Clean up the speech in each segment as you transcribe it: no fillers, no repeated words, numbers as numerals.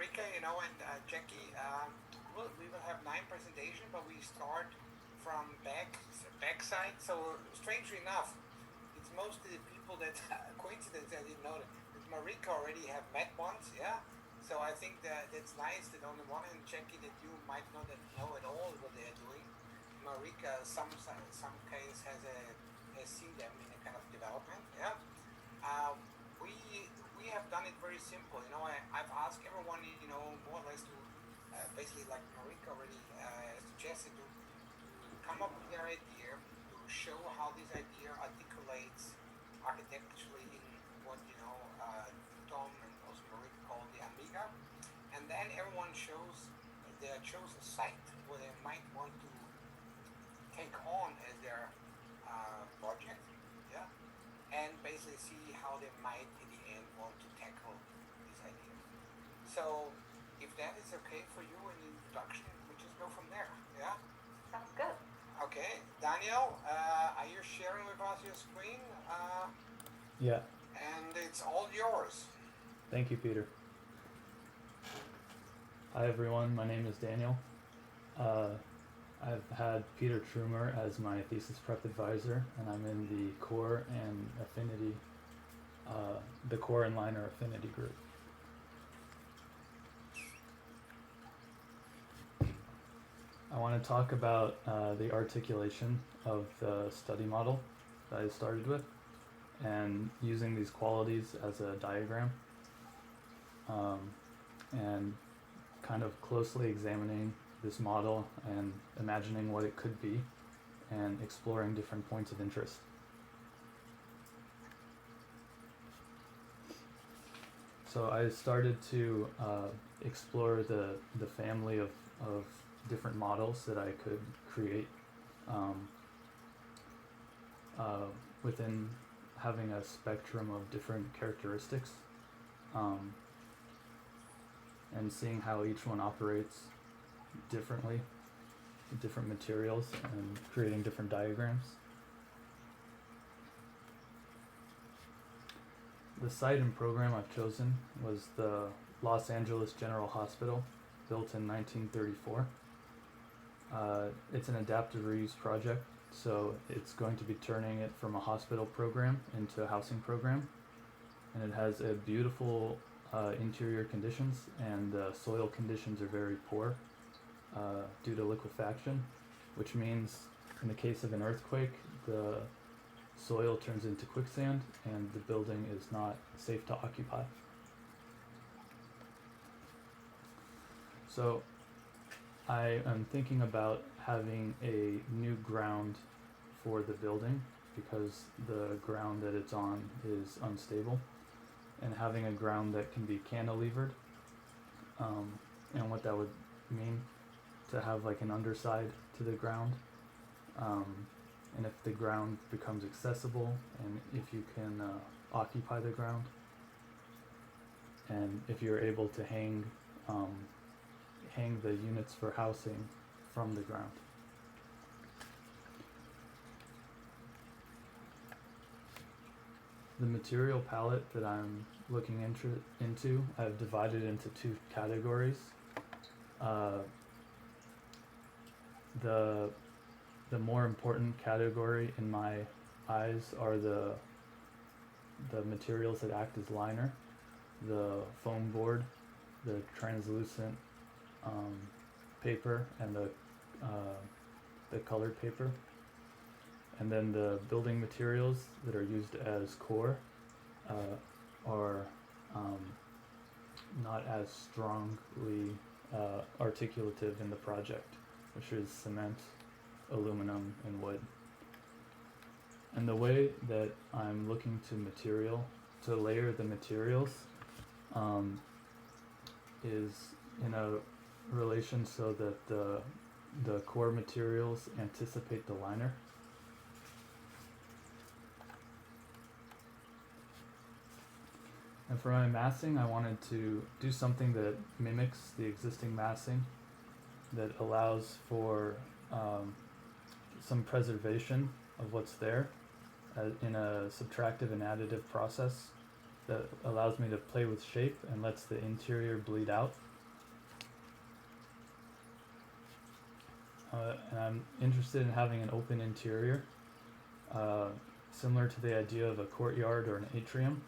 Marika, and Jackie. We will have nine presentation, but we start from backside. So strangely enough, it's mostly the people that coincidence I didn't know that Marika already have met once. Yeah. So I think that that's nice that on the one hand, Jackie, that you might not know at all what they are doing. Marika, some case has seen them in a kind of development. Yeah. Uh, we we have done it very simple. I've asked everyone, more or less to basically like Marika already suggested to come up with their idea, to show how this idea articulates architecturally in what Tom and also Marika call the Amiga, and then everyone shows their chosen site where they might want to take on as their project. Yeah, and basically see how they might in the end want to tackle this idea. So if that is okay for you in the introduction, we just go from there. Yeah? Sounds good. Okay. Daniel, are you sharing with us your screen? Yeah. And it's all yours. Thank you, Peter. Hi, everyone. My name is Daniel. I've had Peter Trumer as my thesis prep advisor, and I'm in the core and affinity, the core and liner affinity group. I want to talk about the articulation of the study model that I started with, and using these qualities as a diagram, and kind of closely examining this model and imagining what it could be and exploring different points of interest. So I started to explore the family of different models that I could create within having a spectrum of different characteristics, and seeing how each one operates differently, different materials, and creating different diagrams. The site and program I've chosen was the Los Angeles General Hospital, built in 1934. It's an adaptive reuse project, so it's going to be turning it from a hospital program into a housing program. And it has a beautiful interior conditions, and the soil conditions are very poor due to liquefaction, which means in the case of an earthquake, the soil turns into quicksand and the building is not safe to occupy. So I am thinking about having a new ground for the building because the ground that it's on is unstable, and having a ground that can be cantilevered, and what that would mean to have like an underside to the ground, and if the ground becomes accessible, and if you can occupy the ground, and if you're able to hang the units for housing from the ground. The material palette that I'm looking into, I've divided into two categories. The more important category in my eyes are the materials that act as liner, the foam board, the translucent paper, and the colored paper. And then the building materials that are used as core are not as strongly articulative in the project, which is cement, aluminum, and wood. And the way that I'm looking to layer the materials is in a relation so that the core materials anticipate the liner. And for my massing, I wanted to do something that mimics the existing massing, that allows for some preservation of what's there in a subtractive and additive process that allows me to play with shape and lets the interior bleed out and I'm interested in having an open interior, similar to the idea of a courtyard or an atrium,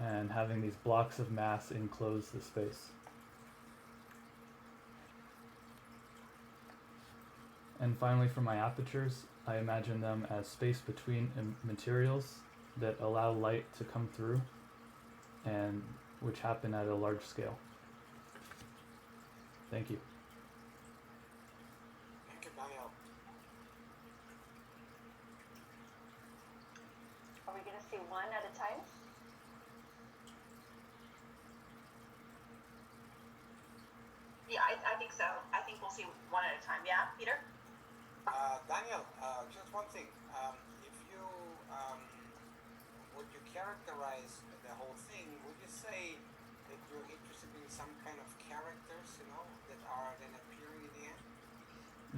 and having these blocks of mass enclose the space. And finally, for my apertures, I imagine them as space between materials that allow light to come through, and which happen at a large scale. Thank you. Thank you, Daniel. Are we going to see one at a time? Yeah, I think so. I think we'll see one at a time. Yeah, Peter? Daniel, just one thing. If you would you characterize the whole thing? Would you say that you're interested in some kind of characters, that are then appearing in the end?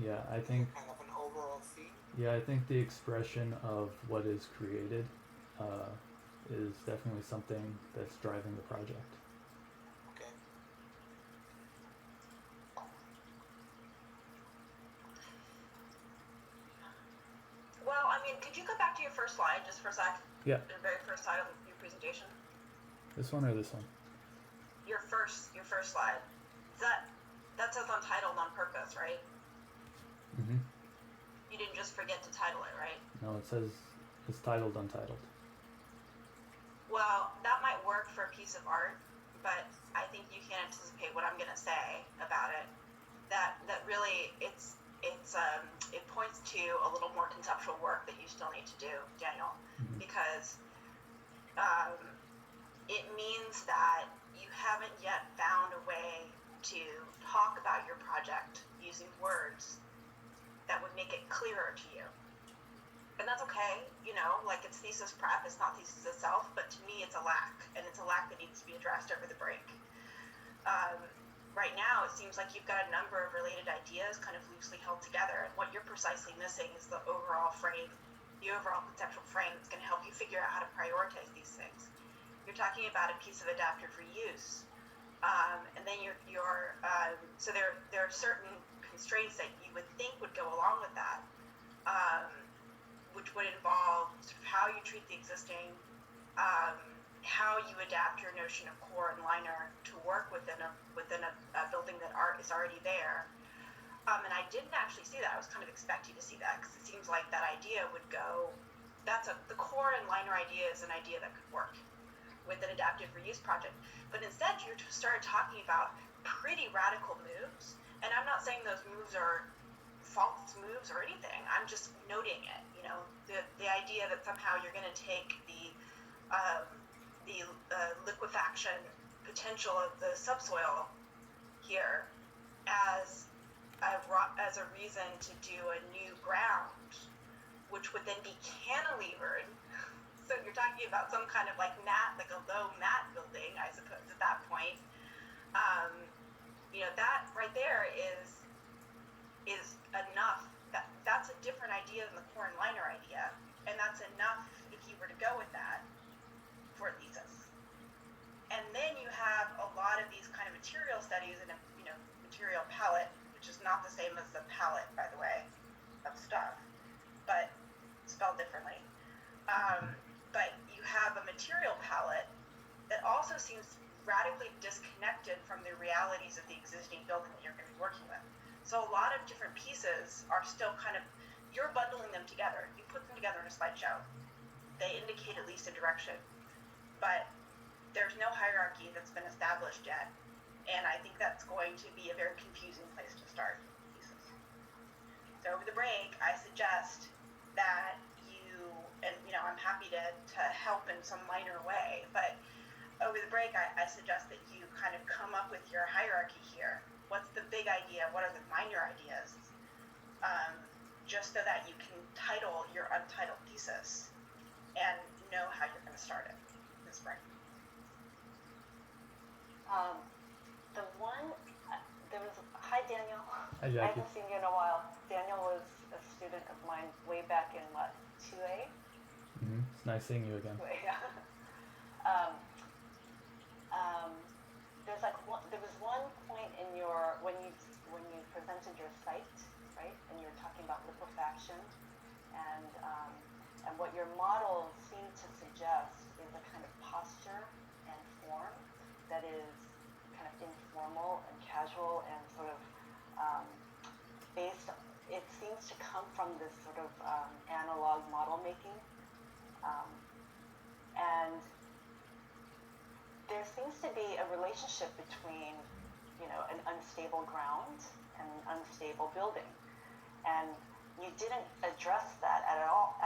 Yeah, I think. Kind of an overall theme. Yeah, I think the expression of what is created is definitely something that's driving the project. Okay. Well, I mean, could you go back to your first slide just for a sec? Yeah. The very first slide of your presentation. This one or this one? Your first slide. That says untitled on purpose, right? Mm-hmm. You didn't just forget to title it, right? No, it says it's titled Untitled. Well, that might work for a piece of art, but I think you can anticipate what I'm going to say about it. That really it points to a little more conceptual work that you still need to do, Daniel, Mm-hmm. because it means that you haven't yet found a way to talk about your project using words that would make it clearer to you. And that's okay, like it's thesis prep, it's not thesis itself, but to me it's a lack, and it's a lack that needs to be addressed over the break. Right now it seems like you've got a number of related ideas kind of loosely held together, and what you're precisely missing is the overall frame, the overall conceptual frame that's going to help you figure out how to prioritize these things. You're talking about a piece of adaptive reuse, and then so there are certain constraints that you would think would go along with that, which would involve sort of how you treat the existing, how you adapt your notion of core and liner to work within a building that is already there. And I didn't actually see that. I was kind of expecting to see that, because it seems like that idea would go. The core and liner idea is an idea that could work with an adaptive reuse project. But instead, you started talking about pretty radical moves. And I'm not saying those moves are false moves or anything. I'm just noting it. The idea that somehow you're going to take the liquefaction potential of the subsoil here as a reason to do a new ground, which would then be cantilevered. So you're talking about some kind of like a low mat building, I suppose, at that point. That right there is enough. That's a different idea than the core and liner idea, and that's enough if you were to go with that for a thesis. And then you have a lot of these kind of material studies and a material palette, which is not the same as the palette, by the way, of stuff, but spelled differently. But you have a material palette that also seems radically disconnected from the realities of the existing building that you're going to be working with. So a lot of different pieces are still you're bundling them together. You put them together in a slideshow. They indicate at least a direction, but there's no hierarchy that's been established yet. And I think that's going to be a very confusing place to start pieces. So over the break, I suggest that I'm happy to help in some minor way, but over the break, I suggest that you kind of come up with your hierarchy here. What's the big idea? What are the minor ideas? Just so that you can title your untitled thesis and know how you're going to start it this spring. Hi Daniel. Hi Jackie. I haven't seen you in a while. Daniel was a student of mine way back in 2A? Mm-hmm. It's nice seeing you again. Yeah. There was one point in when you presented your site, right? direction, and what your models seem to suggest is a kind of posture and form that is kind of informal and casual and sort of based. It seems to come from this sort of analog model making, and there seems to be a relationship between, an unstable ground and an unstable building, and you didn't address that at all.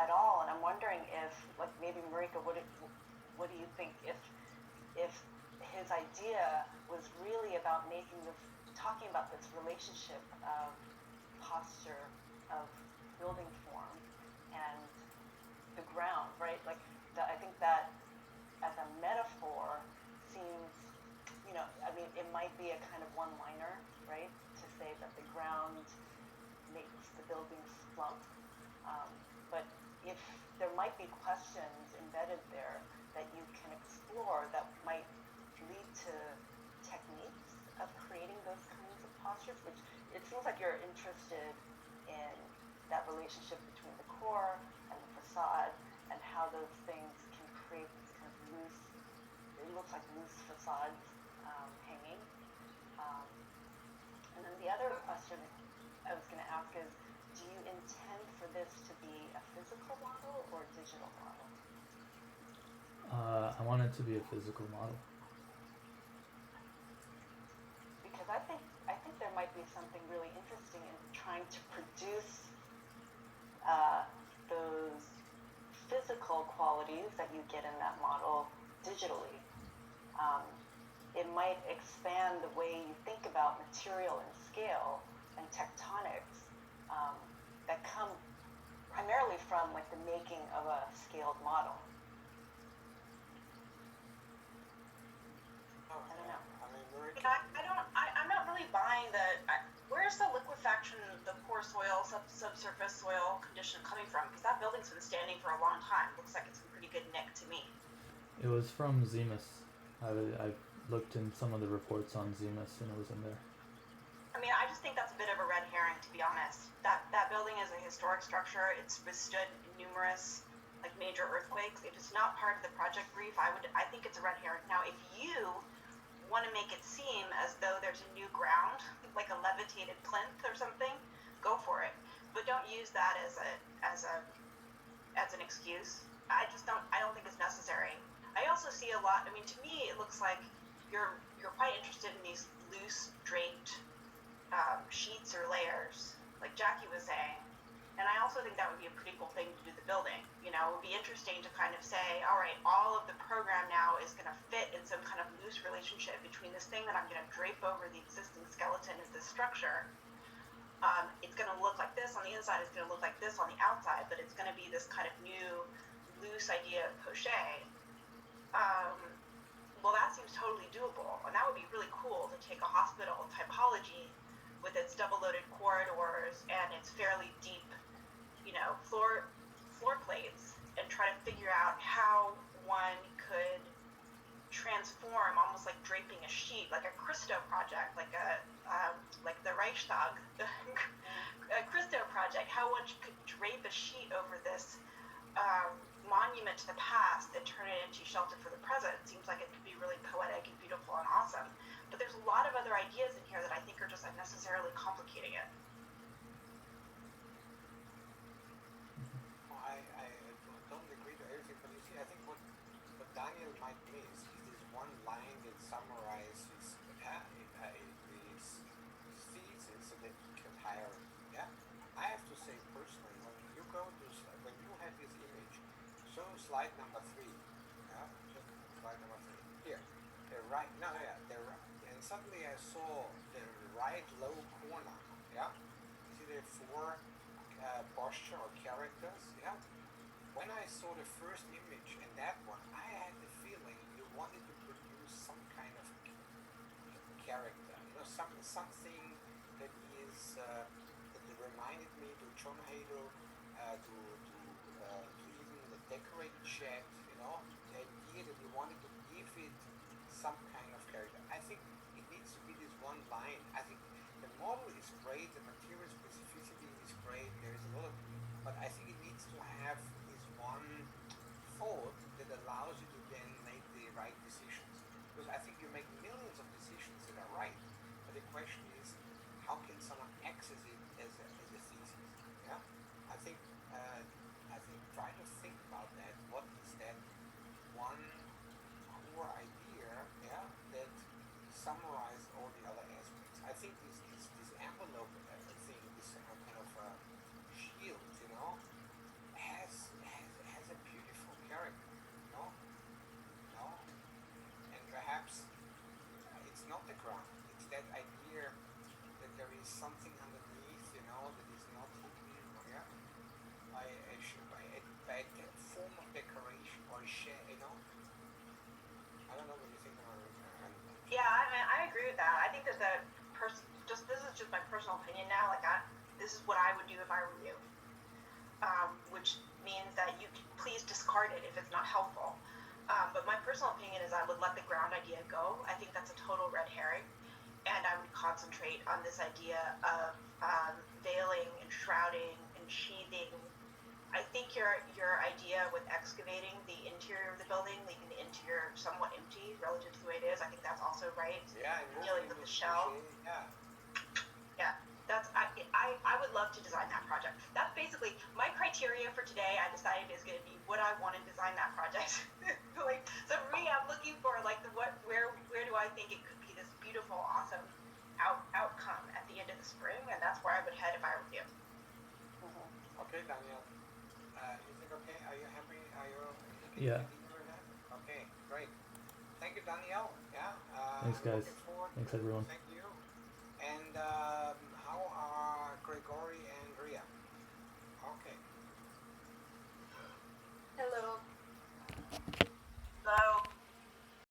And I'm wondering if, like, maybe Marika, what do you think if his idea was really about talking about this relationship of posture, of building form, and the ground, right? Like, I think that as a metaphor seems, it might be a kind of one-liner, right? To say that the ground makes the building slump. But if there might be questions embedded there that you can explore that might lead to techniques of creating those kinds of postures, which it seems like you're interested in that relationship between the core and the facade and how those things can create this kind of loose, it looks like loose facades hanging. And then the other question I was going to ask is, do you intend for this to be a physical model or a digital model? I want it to be a physical model. Because I think there might be something really interesting in trying to produce those physical qualities that you get in that model digitally. It might expand the way you think about material and scale and tectonics that come primarily from, like, the making of a scaled model. Oh, I don't know. I mean, we're I'm not really buying where's the liquefaction, the poor soil, subsurface soil condition coming from? Because that building's been standing for a long time. Looks like it's in pretty good nick to me. It was from Zemus. I looked in some of the reports on Zemus and it was in there. I mean, I just think that's a bit of a red herring, to be honest. That building is a historic structure. It's withstood numerous, like, major earthquakes. If it's not part of the project brief, I think it's a red herring. Now, if you want to make it seem as though there's a new ground, like a levitated plinth or something, go for it. But don't use that as an excuse. I don't think it's necessary. I also see a lot. I mean, to me, it looks like you're quite interested in these loose draped sheets or layers, like Jackie was saying. And I also think that would be a pretty cool thing to do the building. It would be interesting to kind of say, all right, all of the program now is going to fit in some kind of loose relationship between this thing that I'm going to drape over the existing skeleton of this structure. It's going to look like this on the inside, it's going to look like this on the outside, but it's going to be this kind of new loose idea of poche. Well, that seems totally doable, and that would be really cool to take a hospital typology with its double-loaded corridors and its fairly deep, floor plates, and try to figure out how one could transform, almost like draping a sheet, like a Christo project, like the Reichstag, a Christo project, how one could drape a sheet over this monument to the past and turn it into shelter for the present. It seems like it could be really poetic and beautiful and awesome. But there's a lot of other ideas in here that I think are just unnecessarily complicating it. I don't agree to everything, but you see, I think what Daniel might miss is this one line that summarizes his thesis so that he can hire. Yeah, I have to say personally, when you have this image, show slide number 3. Yeah, just slide number 3 here. And suddenly I saw the right low corner. Yeah, you see the 4 posture or characters. Yeah. When I saw the first image and that one, I had the feeling you wanted to produce some kind of character. Something that is that reminded me to John Halo, to even the decorated shed. The idea that you wanted to give it some kind of character. I think it needs to be this one line. I think the model is great, the material specificity is great. There is a lot of but I think it needs to have this one thought that allows you to then make the right decisions. Because I think you make millions of decisions that are right, but the question is, how can someone access it as a thesis? Yeah, I think try to think about that. What is that one core idea? Yeah, that summarizes all the other aspects. I think this envelope thing, this kind of shield, has a beautiful character, and perhaps it's not the ground. It's that idea that there is something underneath, that is not hidden, yeah, by a form of decoration or a share, I don't know what you think about it. Yeah, I agree with that. I think that this is just my personal opinion now. Like, this is what I would do if I were you. Which means that you can please discard it if it's not helpful. But my personal opinion is I would let the ground idea go. I think that's a total red herring, and I would concentrate on this idea of veiling and shrouding and sheathing. I think your idea with excavating the interior of the building, leaving the interior somewhat empty relative to the way it is, I think that's also right. Yeah, dealing with the shell. Yeah, that's I would love to design that project. That's basically my criteria for today. I decided is going to be what I want to design that project. Like, so for me, I'm looking for like where do I think it could be this beautiful, awesome outcome at the end of the spring, and that's where I would head if I were you. Okay, Daniel. You think okay? Are you happy? Are you? Yeah. With that? Okay, great. Thank you, Danielle. Yeah. Thanks, guys. Looking forward. Thanks, everyone. Thank you.